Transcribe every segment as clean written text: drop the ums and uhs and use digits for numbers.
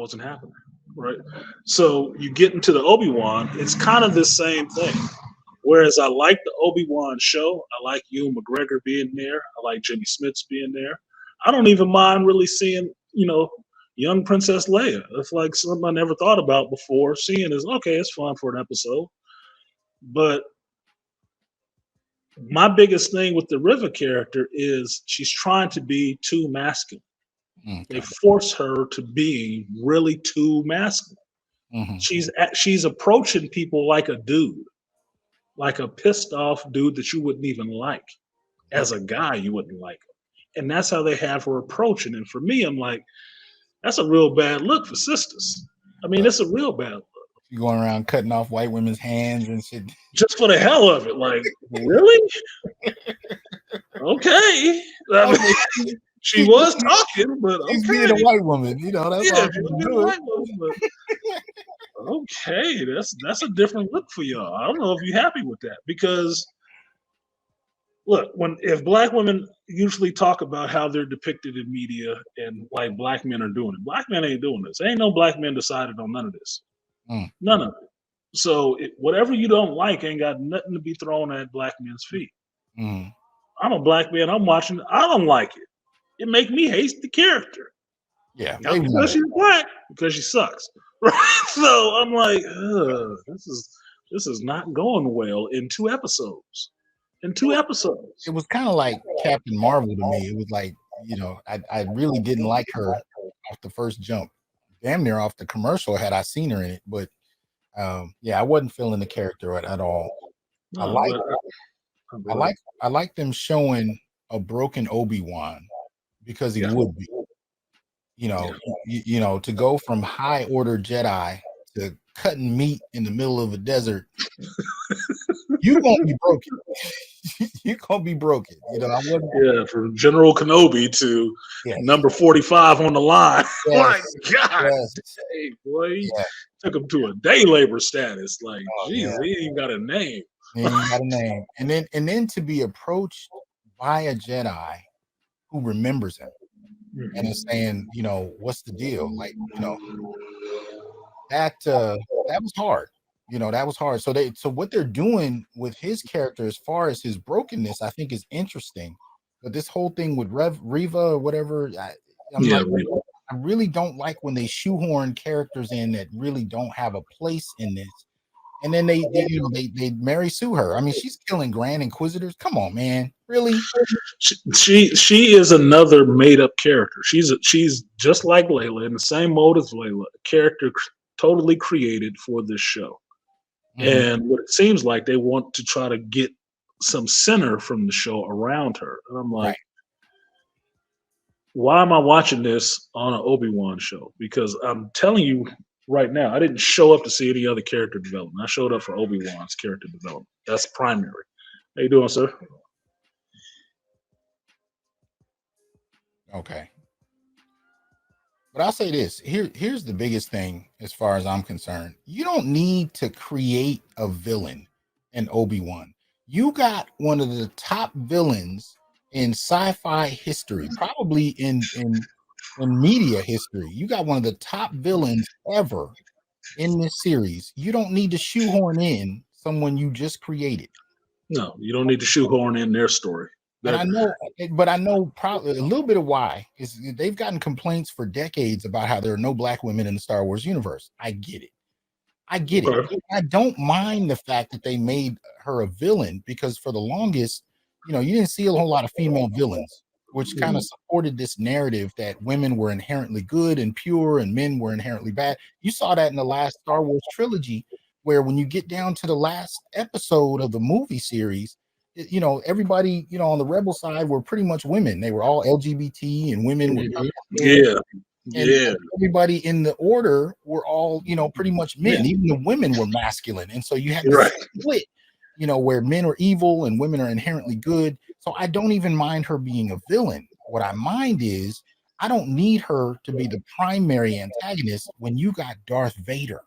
wasn't happening, right? So you get into the Obi-Wan, it's kind of the same thing. Whereas I like the Obi-Wan show, I like Ewan McGregor being there, I like Jimmy Smits being there. I don't even mind really seeing, young Princess Leia. It's like something I never thought about before. Seeing is okay, it's fun for an episode. But my biggest thing with the Riva character is she's trying to be too masculine. Okay. They force her to be really too masculine. Mm-hmm. She's approaching people like a dude, like a pissed off dude that you wouldn't even like. As a guy, you wouldn't like him. And that's how they have her approaching. And for me, I'm like, that's a real bad look for sisters. I mean, it's a real bad look. You going around cutting off white women's hands and shit. Just for the hell of it. Like, really? Okay. I mean, she was talking, but okay. She's being a white woman, that's all she's doing. Okay, that's a different look for y'all. I don't know if you're happy with that, because look, if black women usually talk about how they're depicted in media and like black men are doing it, black men ain't doing this. Ain't no black men decided on none of this. None of it. So whatever you don't like ain't got nothing to be thrown at black men's feet. I'm a black man. I'm watching. I don't like it. It make me hate the character. Yeah, not because she's black, because she sucks. Right? So I'm like, this is not going well in 2 episodes. It was kind of like Captain Marvel to me. It was like, I really didn't like her off the first jump. Damn near off the commercial had I seen her in it, but I wasn't feeling the character at all. No, I like them showing a broken Obi-Wan, because he would be, to go from high order Jedi to cutting meat in the middle of a desert. You're gonna be broken. You're gonna be broken. From General Kenobi to number 45 on the line. My God, hey, boy, took him to a day labor status. Like, he ain't even got a name. He ain't got a name. And then to be approached by a Jedi who remembers him and is saying, what's the deal? Like, that was hard. That was hard. So what they're doing with his character, as far as his brokenness, I think is interesting. But this whole thing with Riva or whatever, I really don't like when they shoehorn characters in that really don't have a place in this. And then they Mary Sue her. I mean, she's killing Grand Inquisitors. Come on, man, really? She is another made up character. She's just like Layla, in the same mode as Layla, a character totally created for this show. And what it seems like, they want to try to get some center from the show around her. And I'm like, why am I watching this on an Obi-Wan show? Because I'm telling you right now, I didn't show up to see any other character development. I showed up for Obi-Wan's character development. That's primary. How you doing, sir? Okay. But I'll say this, here's the biggest thing as far as I'm concerned. You don't need to create a villain in Obi-Wan. You got one of the top villains in sci-fi history, probably in media history. You got one of the top villains ever in this series. You don't need to shoehorn in someone you just created. No, you don't need to shoehorn in their story. But I know probably a little bit of why is they've gotten complaints for decades about how there are no black women in the Star Wars universe. I get it. I don't mind the fact that they made her a villain, because for the longest, you didn't see a whole lot of female villains, which kind of supported this narrative that women were inherently good and pure and men were inherently bad. You saw that in the last Star Wars trilogy, where when you get down to the last episode of the movie series, everybody, on the rebel side were pretty much women. They were all LGBT, and women were everybody in the order were all, pretty much men. Even the women were masculine. And so you had this split, where men are evil and women are inherently good. So I don't even mind her being a villain. What I mind is I don't need her to be the primary antagonist when you got Darth Vader.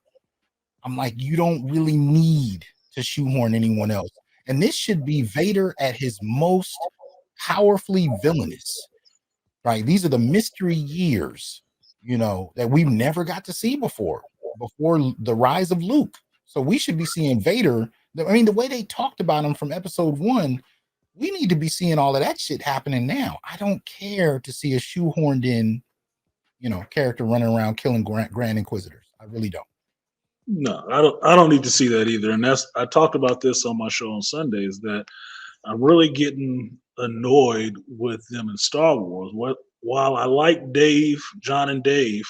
I'm like, you don't really need to shoehorn anyone else. And this should be Vader at his most powerfully villainous, right? These are the mystery years. that we've never got to see before the rise of Luke. So we should be seeing Vader. I mean, the way they talked about him from episode 1, we need to be seeing all of that shit happening now. I don't care to see a shoehorned in, character running around killing Grand Inquisitors. I really don't. No, I don't need to see that either. And I talked about this on my show on Sundays, that I'm really getting annoyed with them in Star Wars. While I like John and Dave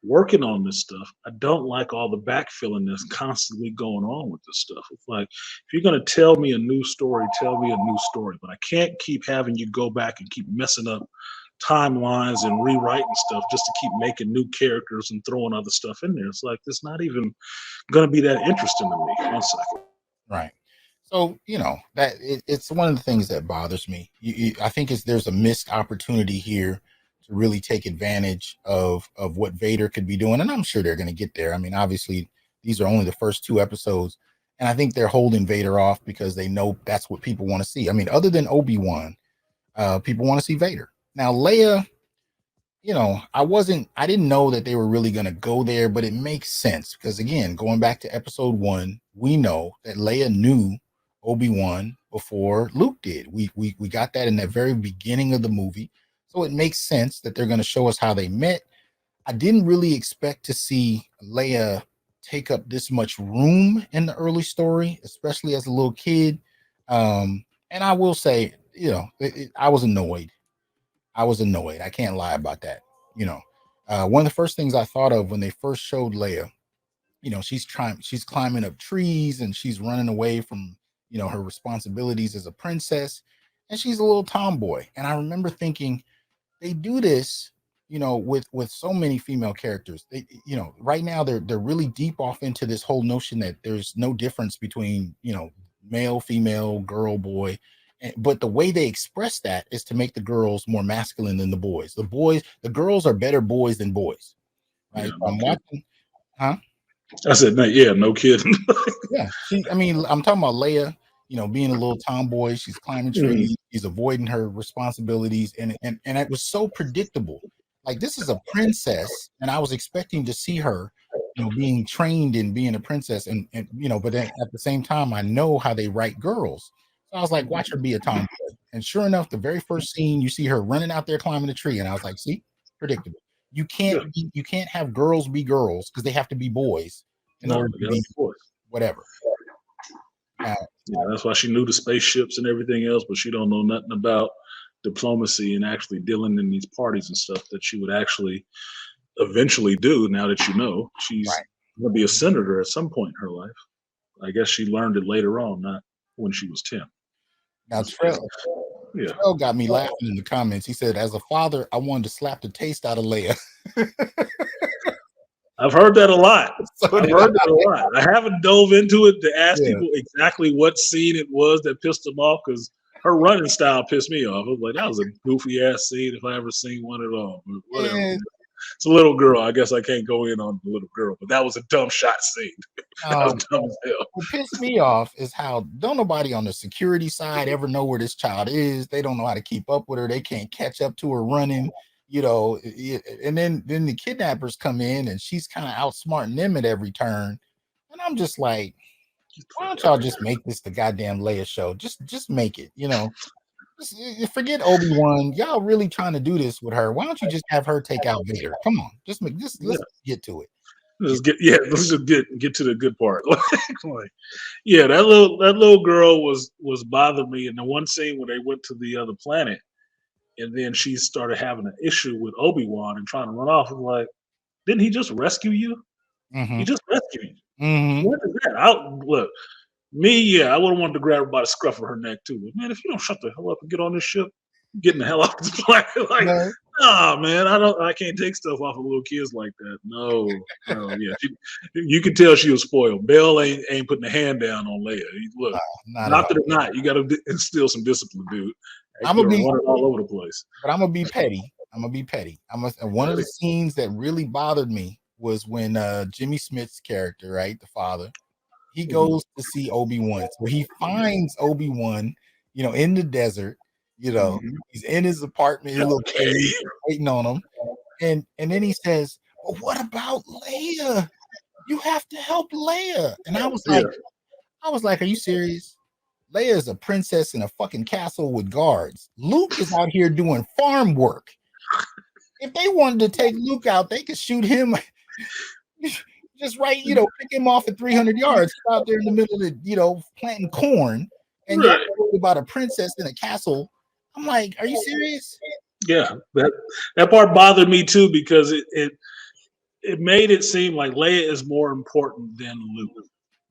working on this stuff, I don't like all the backfilling that's constantly going on with this stuff. It's like, if you're going to tell me a new story, tell me a new story. But I can't keep having you go back and keep messing up timelines and rewriting stuff just to keep making new characters and throwing other stuff in there. It's like, it's not even going to be that interesting to me. 1 second. Right. So, that it's one of the things that bothers me. I think there's a missed opportunity here to really take advantage of what Vader could be doing. And I'm sure they're going to get there. I mean, obviously, these are only the first 2 episodes. And I think they're holding Vader off because they know that's what people want to see. I mean, other than Obi Wan, people want to see Vader. Now, Leia, I didn't know that they were really going to go there, but it makes sense because, again, going back to episode 1, we know that Leia knew Obi-Wan before Luke did. We got that in the very beginning of the movie. So it makes sense that they're going to show us how they met. I didn't really expect to see Leia take up this much room in the early story, especially as a little kid. And I will say, I was annoyed. I can't lie about that. One of the first things I thought of when they first showed Leia, she's climbing up trees and she's running away from, her responsibilities as a princess, and she's a little tomboy. And I remember thinking, they do this, with so many female characters. They, right now they're really deep off into this whole notion that there's no difference between, male, female, girl, boy. But the way they express that is to make the girls more masculine than the boys. The girls are better boys than boys. Right? Yeah, I'm watching, huh? I said, no kidding. Yeah. I'm talking about Leia, being a little tomboy. She's climbing trees. She's avoiding her responsibilities. And it was so predictable. Like, this is a princess, and I was expecting to see her, being trained in being a princess. And but then at the same time, I know how they write girls. So I was like, watch her be a tomboy. And sure enough, the very first scene, you see her running out there climbing a tree. And I was like, see, predictable. You can't have girls be girls because they have to be boys in order to be whatever. That's why she knew the spaceships and everything else, but she don't know nothing about diplomacy and actually dealing in these parties and stuff that she would actually eventually do. Now that she's going to be a senator at some point in her life. I guess she learned it later on, not when she was 10. Now, Trell got me laughing in the comments. He said, as a father, I wanted to slap the taste out of Leia. I've heard that a lot. I haven't dove into it to ask people exactly what scene it was that pissed them off, because her running style pissed me off. I was like, that was a goofy ass scene if I ever seen one at all. But whatever. It's a little girl. I guess I can't go in on the little girl, but that was a dumb shot scene. That was dumb as hell. What pissed me off is how don't nobody on the security side ever know where this child is. They don't know how to keep up with her. They can't catch up to her running, and then the kidnappers come in and she's kind of outsmarting them at every turn. And I'm just like, why don't y'all just make this the goddamn Leia show? Just make it, forget Obi-Wan. Y'all really trying to do this with her. Why don't you just have her take out Vader? Come on, let's get to it. Let's just get to the good part. That little girl was bothering me in the one scene where they went to the other planet, and then she started having an issue with Obi-Wan and trying to run off. I'm like, didn't he just rescue you? Mm-hmm. He just rescued you. Mm-hmm. What is that? I would have wanted to grab her by the scruff of her neck too. But man, if you don't shut the hell up and get on this ship, getting the hell off this planet, man, I can't take stuff off of little kids like that. No, yeah. You can tell she was spoiled. Belle ain't putting a hand down on Leia. Look, not that or not, you got to instill some discipline, dude. I'm gonna be running all over the place. But I'm gonna be petty. One of the scenes that really bothered me was when Jimmy Smith's character, right, the father, he goes to see Obi-Wan. So he finds Obi-Wan, in the desert. He's in his apartment, his little cave, waiting on him. And then he says, "Well, what about Leia? You have to help Leia." And I was like, "Are you serious? Leia is a princess in a fucking castle with guards. Luke is out here doing farm work. If they wanted to take Luke out, they could shoot him just right, pick him off at 300 yards out there in the middle of the, planting corn. And you're worried about a princess in a castle." I'm like, "Are you serious?" Yeah, that part bothered me too, because it made it seem like Leia is more important than Luke.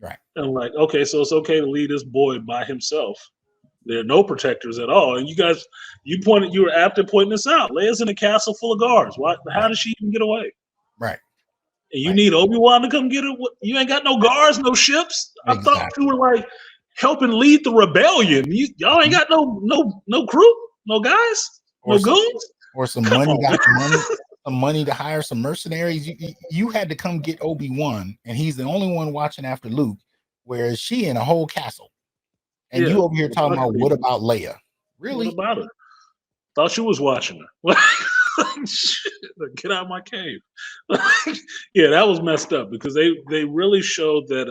Right. And like, okay, so it's okay to leave this boy by himself. There are no protectors at all. And you were apt at pointing this out. Leia's in a castle full of guards. How does she even get away? Right. And you need Obi Wan to come get her. You ain't got no guards, no ships. I thought you were like helping lead the rebellion. Y'all ain't got no crew, no guys, no goons, or some money to hire some mercenaries. You had to come get Obi-Wan, and he's the only one watching after Luke, whereas she in a whole castle. And you over here talking about, what about Leia? Really? What about her? Thought you was watching her. Get out of my cave. Yeah, that was messed up, because they really showed that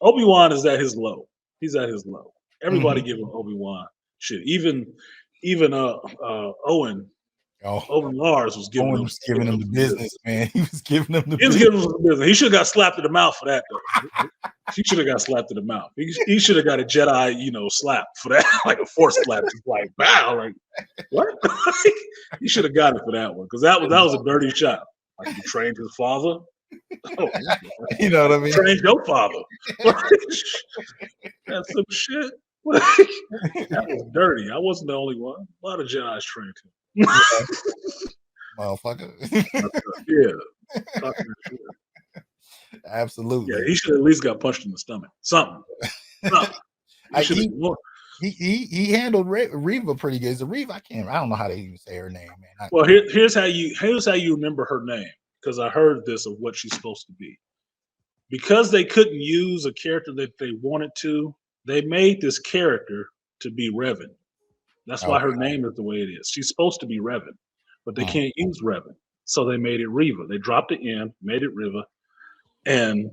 Obi-Wan is at his low. He's at his low. Everybody giving Obi-Wan shit. Even Owen. Owen Lars was giving him the business, man. He was giving him the business. He should have got slapped in the mouth for that, though. He should have got slapped in the mouth. He should have got a Jedi, slap for that, like a force slap. Just like, wow, like what? He should have got it for that one, because that was a dirty shot. Like, you trained his father. Oh, you know what I mean? Trained your father. That's some shit. That was dirty. I wasn't the only one. A lot of Jedi's trained him. Motherfucker. Yeah. Absolutely. Yeah, he should at least got punched in the stomach. Something. He handled Reva pretty good. I don't know how to even say her name, man. Well, here's how you remember her name, because I heard this of what she's supposed to be. Because they couldn't use a character that they wanted to, they made this character to be Revan. That's why her name is the way it is. She's supposed to be Revan, but they can't use Revan. So they made it Reva. They dropped the N, made it Reva, and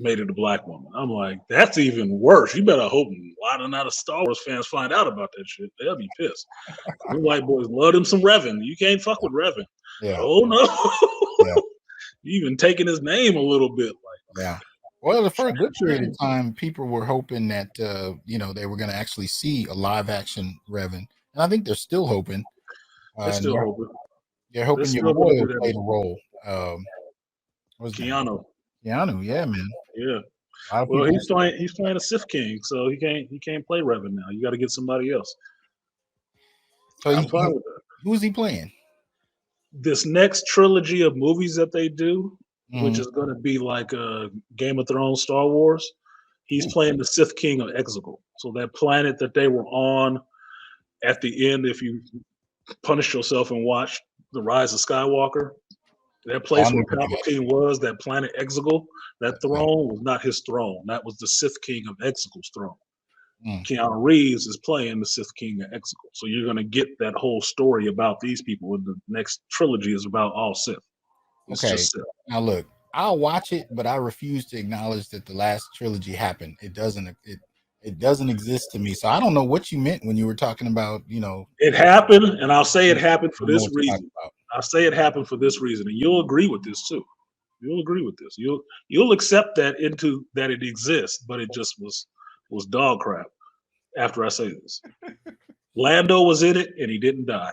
made it a black woman. I'm like, that's even worse. You better hope a lot of Star Wars fans find out about that shit. They'll be pissed. The white boys love them some Revan. You can't fuck with Revan. Yeah. Oh, no. Yeah. You even taking his name a little bit. Yeah. Well, for a good period of time, people were hoping that they were going to actually see a live action Revan, and I think they're still hoping. They're still hoping. They're hoping your boy will play the role. Keanu. Keanu, yeah, man. Yeah. Well, he's playing a Sith King, so he can't play Revan now. You got to get somebody else. So I'm fine with that. Who's he playing? This next trilogy of movies that they do, which is going to be like a Game of Thrones, Star Wars. He's playing the Sith King of Exegol. So that planet that they were on at the end, if you punished yourself and watched The Rise of Skywalker, that place where Palpatine was, that planet Exegol, that throne was not his throne. That was the Sith King of Exegol's throne. Keanu Reeves is playing the Sith King of Exegol. So you're going to get that whole story about these people. And the next trilogy is about all Sith. Okay. Now look, I'll watch it, but I refuse to acknowledge that the last trilogy happened. It doesn't exist to me. So I don't know what you meant when you were talking about, It happened, and I'll say it happened for this reason. I'll say it happened for this reason, and you'll agree with this too. You'll agree with this. You'll accept that that it exists, but it just was dog crap after I say this. Lando was in it, and he didn't die.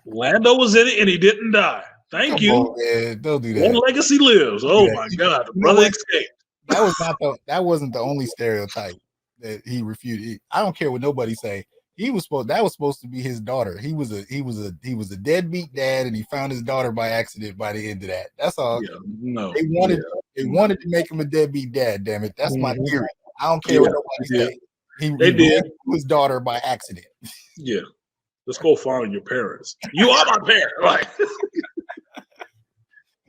Lando was in it and he didn't die. Thank you. On, don't do that. One legacy lives. Oh my God, the brother escaped. That wasn't the only stereotype that he refuted. I don't care what nobody say. That was supposed to be his daughter. He was a deadbeat dad, and he found his daughter by accident by the end of that. That's all. Yeah, no. They wanted to make him a deadbeat dad. Damn it. That's my theory. I don't care what nobody say. They did his daughter by accident. Yeah. Let's go find your parents. You are my parent. Like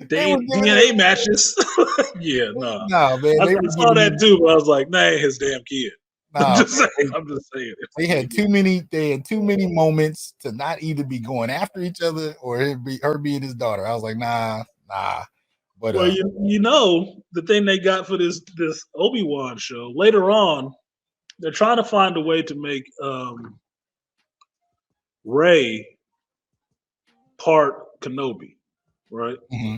DNA matches. Yeah, no. No, man. I saw that too, but I was like, nah, his damn kid. I'm just saying. They had too many moments to not either be going after each other or it be her being his daughter. I was like, nah. But well, you know, the thing they got for this Obi Wan show later on, they're trying to find a way to make Rey part Kenobi, right? mm-hmm.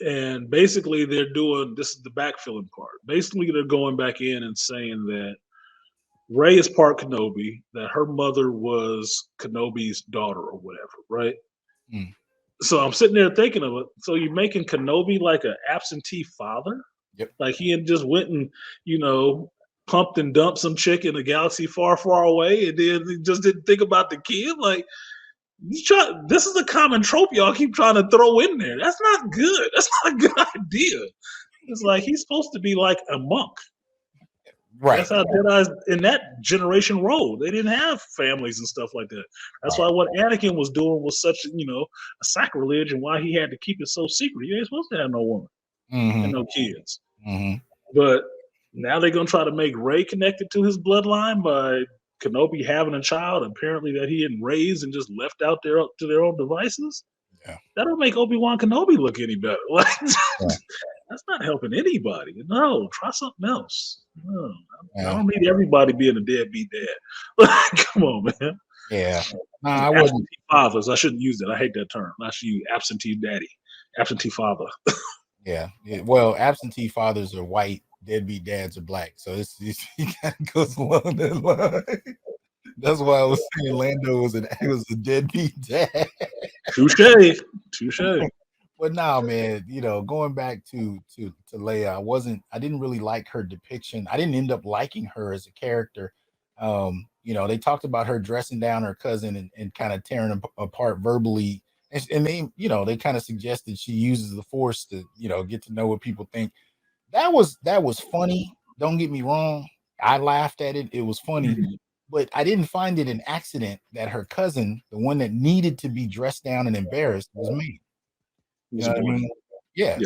And basically, they're doing this is the backfilling part. Basically, they're going back in and saying that Rey is part Kenobi, that her mother was Kenobi's daughter or whatever, right? Mm. So I'm sitting there thinking of it. So you're making Kenobi like an absentee father? Yep. Like he had just went and, pumped and dumped some chick in a galaxy far, far away, and then he just didn't think about the kid. Like, this is a common trope y'all keep trying to throw in there. That's not good. That's not a good idea. It's like he's supposed to be like a monk. Right. That's how Jedi's in that generation rolled. They didn't have families and stuff like that. That's why what Anakin was doing was such, a sacrilege, and why he had to keep it so secret. You ain't supposed to have no woman and no kids. Mm-hmm. But now they're gonna try to make Rey connected to his bloodline by Kenobi having a child, apparently that he hadn't raised and just left out there up to their own devices. Yeah. That don't make Obi Wan Kenobi look any better. Like, that's not helping anybody. No, try something else. No, I don't need everybody being a deadbeat dad. Come on, man. Yeah. I wasn't fathers. I shouldn't use that. I hate that term. I should use absentee daddy, absentee father. Yeah. Well, absentee fathers are white, deadbeat dads are black. So it kind of goes along that line. That's why I was saying Lando was a deadbeat dad. Touche. But now, man, going back to Leia, I didn't really like her depiction. I didn't end up liking her as a character. They talked about her dressing down her cousin and kind of tearing them apart verbally. And they kind of suggested she uses the Force to, get to know what people think. That was funny. Don't get me wrong. I laughed at it. It was funny. Mm-hmm. But I didn't find it an accident that her cousin, the one that needed to be dressed down and embarrassed, was me. You know what I mean? Yeah.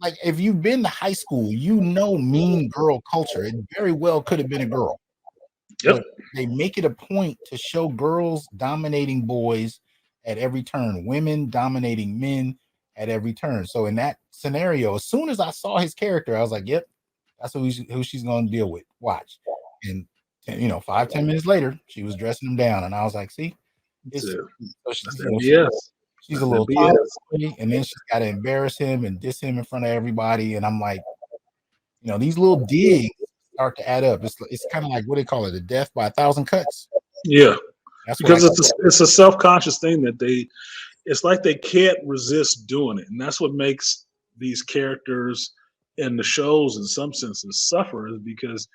Like if you've been to high school, mean girl culture. It very well could have been a girl. Yep. But they make it a point to show girls dominating boys at every turn, women dominating men at every turn. So in that scenario, as soon as I saw his character, I was like, yep, that's who she's going to deal with. Watch. And 5-10 minutes later, she was dressing him down, and I was like, "See, she's a little toxic, and then she's got to embarrass him and diss him in front of everybody." And I'm like, these little digs start to add up. It's kind of like what they call it, a death by 1,000 cuts. Yeah, that's because it's a self-conscious thing that it's like they can't resist doing it, and that's what makes these characters in the shows, in some senses, suffer, is because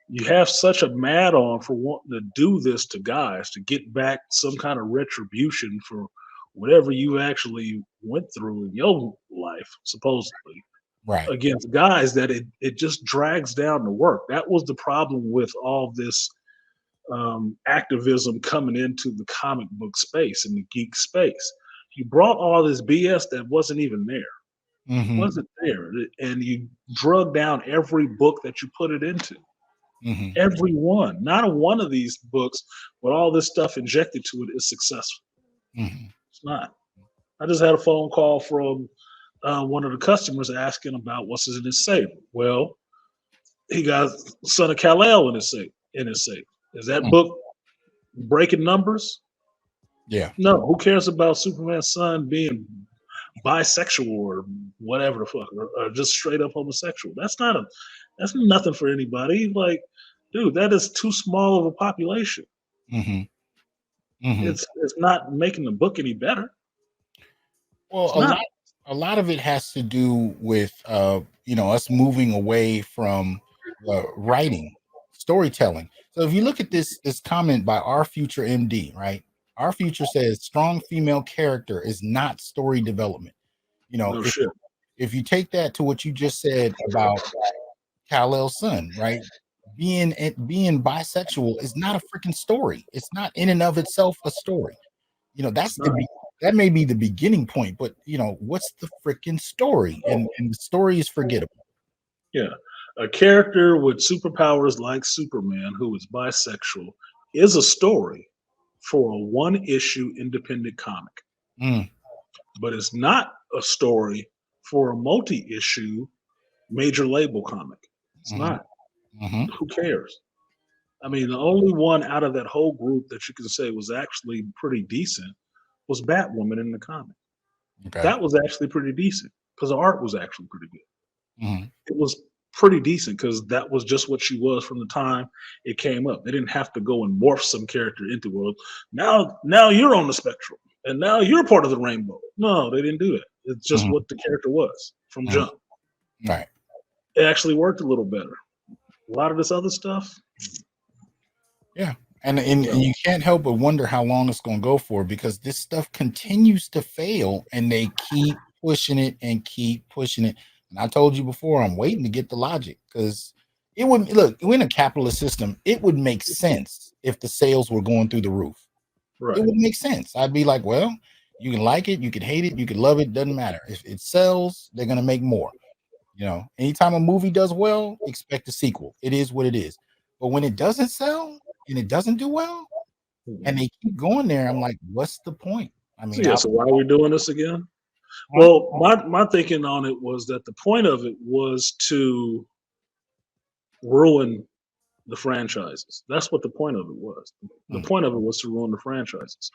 you have such a mad on for wanting to do this to guys to get back some kind of retribution for whatever you actually went through in your life, supposedly, right, against guys, that it just drags down the work. That was the problem with all this activism coming into the comic book space and the geek space. You brought all this BS that wasn't even there. Mm-hmm. Wasn't there, and you drug down every book that you put it into. Mm-hmm. Every one. Not a one of these books with all this stuff injected to it is successful. Mm-hmm. It's not. I just had a phone call from one of the customers asking about what's in his safe. Well, he got Son of Kal-El in his safe. Is that book breaking numbers? Yeah. No. Who cares about Superman's son being bisexual or whatever the fuck, or just straight up homosexual? That's nothing for anybody. Like, dude, that is too small of a population. Mm-hmm. Mm-hmm. It's not making the book any better. Well, a lot of it has to do with us moving away from writing, storytelling. So if you look at this comment by Our Future MD, right? Our Future says strong female character is not story development. If you take that to what you just said about Kal-El's son, right? Being bisexual is not a freaking story. It's not in and of itself a story. That may be the beginning point, but what's the freaking story? And the story is forgettable. Yeah. A character with superpowers like Superman who is bisexual is a story for a one-issue independent comic, Mm, but it's not a story for a multi-issue major label comic. It's mhm, not. mhm. Who cares? I mean, the only one out of that whole group that you can say was actually pretty decent was Batwoman in the comic. Okay. That was actually pretty decent because the art was actually pretty good. Mhm. It was pretty decent because that was just what she was from the time it came up. They didn't have to go and morph some character into world. Now you're on the spectrum, and now you're part of the rainbow. No, they didn't do that. It's just Mhm. what the character was from Mhm. jump. Right. It actually worked a little better. A lot of this other stuff, Yeah. And no. you can't help but wonder how long it's going to go for because this stuff continues to fail and they keep pushing it and keep pushing it. And I told you before, I'm waiting to get the logic because it would look, we're in a capitalist system. It would make sense if the sales were going through the roof. It Right. would make sense. I'd be like, well, you can like it, you can hate it, you can love it, doesn't matter. If it sells, they're going to make more. You know, anytime a movie does well, expect a sequel. It is what it is. But when it doesn't sell and it doesn't do well, and they keep going there, I'm like, what's the point? I So mean, yeah, so why are we doing this again? huh? Well, my thinking on it was that the point of it was to ruin the franchises. That's what the point of it was. The Mm, point of it was to ruin the franchises.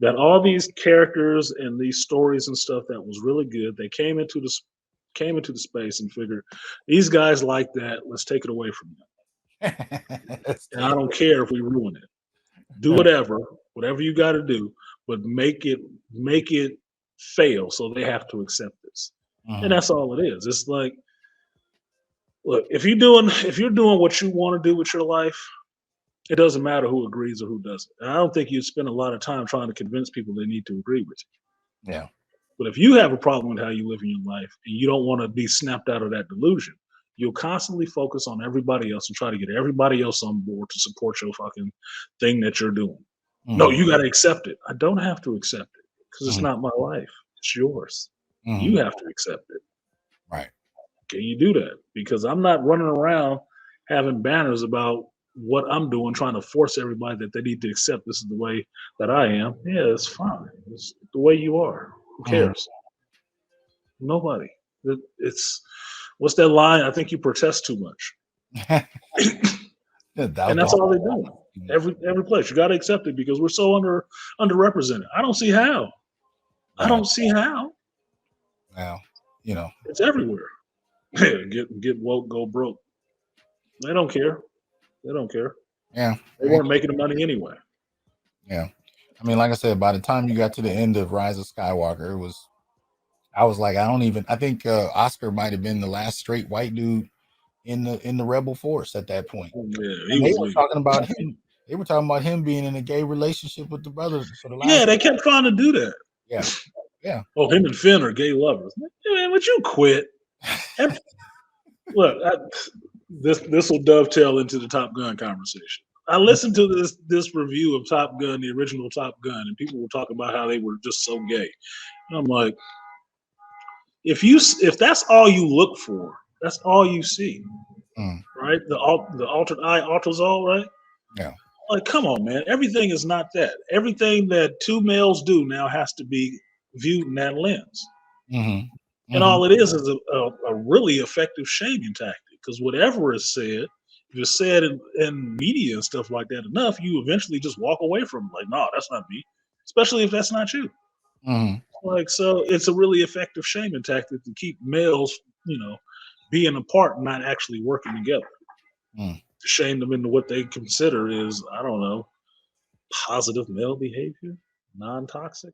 That all these characters and these stories and stuff that was really good, they came into the space and figured these guys like that. Let's take it away from them. Let's And I take don't care if we ruin it. Do it. whatever you got to do, but make it fail so they have to accept this. And Mhm, that's all it is. It's like, look, if you're doing what you want to do with your life, it doesn't matter who agrees or who doesn't. And I don't think you spend a lot of time trying to convince people they need to agree with you. yeah. But if you have a problem with how you live in your life and you don't want to be snapped out of that delusion, you'll constantly focus on everybody else and try to get everybody else on board to support your fucking thing that you're doing. No, Mhm, you got to accept it. I don't have to accept it because it's mhm, not my life. It's yours. mhm. You have to accept it. Right. Can you do that? Because I'm not running around having banners about what I'm doing, trying to force everybody that they need to accept this is the way that I am. Yeah, it's fine. It's the way you are. Who Mhm. cares? Nobody. It's what's that line? I think you protest too much, That was and the that's all whole they're doing. Every place you got to accept it because we're so underrepresented. I don't see how. I right. don't see how. Well, you know, It's everywhere. Get woke, go broke. They don't care. They don't care. yeah. They weren't making the money anyway. Yeah. I mean, like I said, by the time you got to the end of Rise of Skywalker, I was like, I think Oscar might have been the last straight white dude in the rebel force at that point. Yeah, he And they was were legal. talking about him. They were talking about him being in a gay relationship with the brother for the Yeah, last. they kept trying to do that. Yeah. Yeah. Oh, him and Finn are gay lovers. Man, would you quit? And look, this will dovetail into the Top Gun conversation. I listened to this review of Top Gun, the original Top Gun, and people were talking about how they were just so gay. And I'm like, if that's all you look for, that's all you see, Mm, right? The altered eye alters all, right? yeah. Like, come on, man. Everything is not that. Everything that two males do now has to be viewed in that lens. Mm-hmm. And Mm-hmm. all it is a really effective shaming tactic because whatever is said, if it's said in media and stuff like that enough, you eventually just walk away from it. Like, no, that's not me, especially if that's not you. Mm-hmm. Like, so it's a really effective shaming tactic to keep males, being apart and not actually working together. Mm. To shame them into what they consider is, I don't know, positive male behavior, non-toxic.